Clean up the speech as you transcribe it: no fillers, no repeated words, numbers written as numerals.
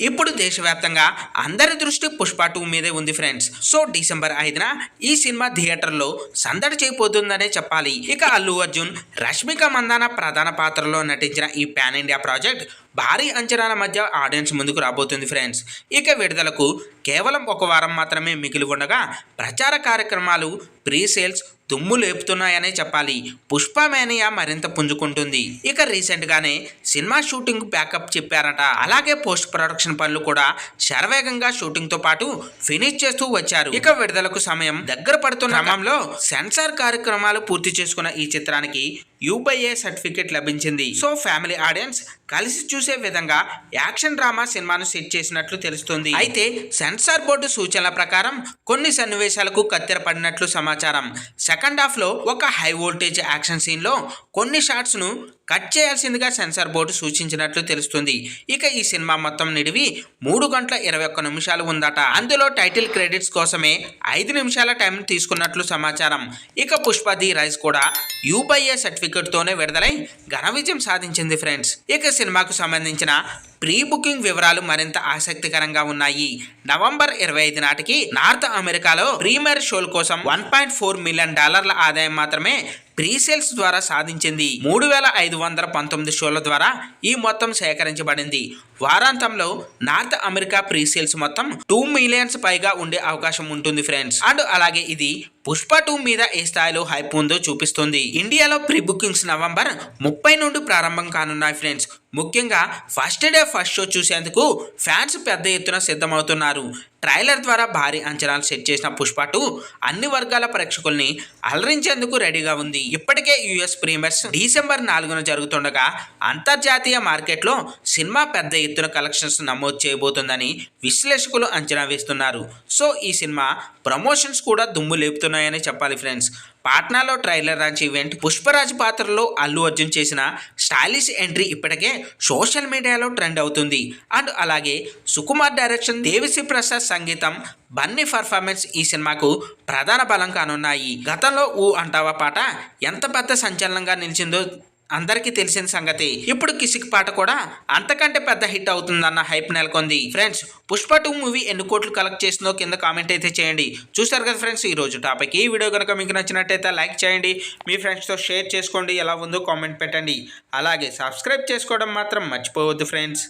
ఇప్పుడు దేశవ్యాప్తంగా అందరి దృష్టి పుష్ప 2 మీదే ఉంది ఫ్రెండ్స్. సో డిసెంబర్ 5న ఈ సినిమా థియేటర్లో సందడి చేయబోతుందనే చెప్పాలి. ఇక అల్లు అర్జున్, రష్మిక మందాన ప్రధాన పాత్రలో నటించిన ఈ పాన్ ఇండియా ప్రాజెక్ట్ భారీ అంచనాల మధ్య ఆడియన్స్ ముందుకు రాబోతుంది ఫ్రెండ్స్. ఇక విడుదలకు కేవలం ఒక వారం మాత్రమే మిగిలి ఉండగా ప్రచార కార్యక్రమాలు, ప్రీ సేల్స్ దుమ్ము లేపుతున్నాయనే చెప్పాలి. పుష్ప మేనియా మరింత పుంజుకుంటుంది. ఇక రీసెంట్గానే సినిమా షూటింగ్ బ్యాకప్ చెప్పారట. అలాగే పోస్ట్ ప్రొడక్షన్ పనులు కూడా శరవేగంగా షూటింగ్తో పాటు ఫినిష్ చేస్తూ వచ్చారు. ఇక విడుదలకు సమయం దగ్గర పడుతున్న క్రమంలో సెన్సార్ కార్యక్రమాలు పూర్తి చేసుకున్న ఈ చిత్రానికి యూబైఏ సర్టిఫికేట్ లభించింది. సో ఫ్యామిలీ ఆడియన్స్ కలిసి చూసే విధంగా యాక్షన్ డ్రామా సినిమాను సెట్ చేసినట్లు తెలుస్తుంది. అయితే సెన్సార్ బోర్డు సూచనల ప్రకారం కొన్ని సన్నివేశాలకు కత్తెర పడినట్లు సమాచారం. సెకండ్ హాఫ్ లో ఒక హై వోల్టేజ్ యాక్షన్ సీన్ లో కొన్ని షాట్స్ ను కట్ చేయాల్సిందిగా సెన్సార్ బోర్డు సూచించినట్లు తెలుస్తుంది. ఇక ఈ సినిమా మొత్తం నిడివి 3 గంటల 21 నిమిషాలు ఉందట. అందులో టైటిల్ క్రెడిట్స్ కోసమే 5 నిమిషాల టైం తీసుకున్నట్లు సమాచారం. ఇక పుష్ప ది రైజ్ కూడా యూబైఏ సర్టిఫికేట్ తోనే విడుదలై ఘన విజయం సాధించింది ఫ్రెండ్స్. ఇక సినిమాకు సంబంధించిన ప్రీ బుకింగ్ వివరాలు మరింత ఆసక్తికరంగా ఉన్నాయి. నవంబర్ 25 నాటికి నార్త్ అమెరికాలో ప్రీమియర్ షోల కోసం $1.4 మిలియన్ ఆదాయం మాత్రమే ప్రీ సేల్స్ ద్వారా సాధించింది. 3519 షోల ద్వారా ఈ మొత్తం సేకరించబడింది. వారాంతంలో నార్త్ అమెరికా ప్రీ సేల్స్ మొత్తం 2 మిలియన్స్ పైగా ఉండే అవకాశం ఉంటుంది ఫ్రెండ్స్. అండ్ అలాగే ఇది పుష్ప 2 మీద ఏ స్థాయిలో హైప్ ఉందో చూపిస్తుంది. ఇండియాలో ప్రీ బుకింగ్స్ నవంబర్ 30 నుండి ప్రారంభం కానున్నాయి ఫ్రెండ్స్. ముఖ్యంగా ఫస్ట్ డే ఫస్ట్ షో చూసేందుకు ఫ్యాన్స్ పెద్ద ఎత్తున సిద్ధమవుతున్నారు. ట్రైలర్ ద్వారా భారీ అంచనాలు సెట్ చేసిన పుష్ప 2 అన్ని వర్గాల ప్రేక్షకుల్ని అలరించేందుకు రెడీగా ఉంది. ఇప్పటికే యుఎస్ ప్రీమియర్స్ డిసెంబర్ 4న జరుగుతుండగా అంతర్జాతీయ మార్కెట్లో సినిమా పెద్ద ఎత్తున కలెక్షన్స్ నమోదు చేయబోతుందని విశ్లేషకులు అంచనా వేస్తున్నారు. సో ఈ సినిమా ప్రమోషన్స్ కూడా దుమ్ము లేపుతున్నాయని చెప్పాలి ఫ్రెండ్స్. పాట్నాలో ట్రైలర్ లాంచ్ ఈవెంట్, పుష్పరాజ్ పాత్రలో అల్లు అర్జున్ చేసిన స్టైలిష్ ఎంట్రీ ఇప్పటికే సోషల్ మీడియాలో ట్రెండ్ అవుతుంది. అండ్ అలాగే సుకుమార్ డైరెక్షన్, దేవిశ్రీ ప్రసాద్ సంగీతం, బన్నీ పర్ఫార్మెన్స్ ఈ సినిమాకు ప్రధాన బలం కానున్నాయి. గతంలో ఊ అంటావా పాట ఎంత పెద్ద సంచలనంగా నిలిచిందో అందరికీ తెలిసిన సంగతి. ఇప్పుడు కిసిక్ పాట కూడా అంతకంటే పెద్ద హిట్ అవుతుందన్న హైప్ నెలకొంది ఫ్రెండ్స్. పుష్ప 2 మూవీ ఎన్ని కోట్లు కలెక్ట్ చేస్తుందో కింద కామెంట్ అయితే చేయండి. చూస్తారు కదా ఫ్రెండ్స్ ఈ రోజు టాపిక్. ఈ వీడియో కనుక మీకు నచ్చినట్టయితే లైక్ చేయండి, మీ ఫ్రెండ్స్తో షేర్ చేసుకోండి, ఎలా ఉందో కామెంట్ పెట్టండి. అలాగే సబ్స్క్రైబ్ చేసుకోవడం మాత్రం మర్చిపోవద్దు ఫ్రెండ్స్.